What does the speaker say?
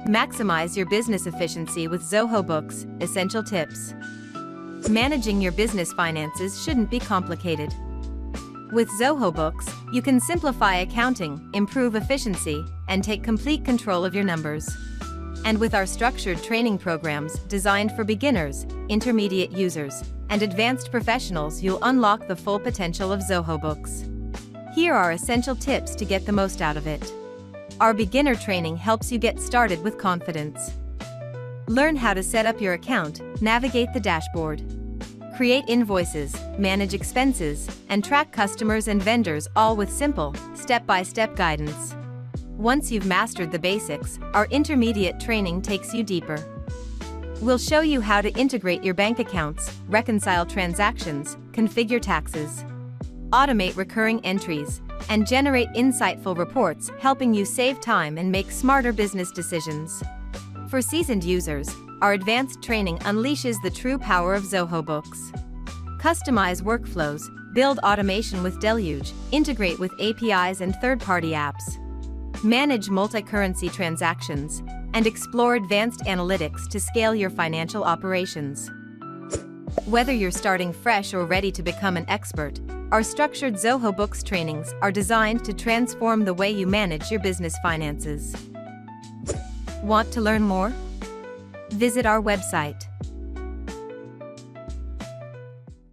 Maximize your business efficiency with Zoho Books. Essential tips. Managing your business finances shouldn't be complicated. With Zoho Books, you can simplify accounting, improve efficiency, and take complete control of your numbers. And with our structured training programs designed for beginners, intermediate users, and advanced professionals, you'll unlock the full potential of Zoho Books. Here are essential tips to get the most out of it. Our beginner training helps you get started with confidence. Learn how to set up your account, navigate the dashboard, create invoices, manage expenses, and track customers and vendors, all with simple, step-by-step guidance. Once you've mastered the basics, our intermediate training takes you deeper. We'll show you how to integrate your bank accounts, reconcile transactions, configure taxes, automate recurring entries, and generate insightful reports, helping you save time and make smarter business decisions. For seasoned users, our advanced training unleashes the true power of Zoho Books. Customize workflows, build automation with Deluge, integrate with APIs and third-party apps, manage multi-currency transactions, and explore advanced analytics to scale your financial operations. Whether you're starting fresh or ready to become an expert, our structured Zoho Books trainings are designed to transform the way you manage your business finances. Want to learn more? Visit our website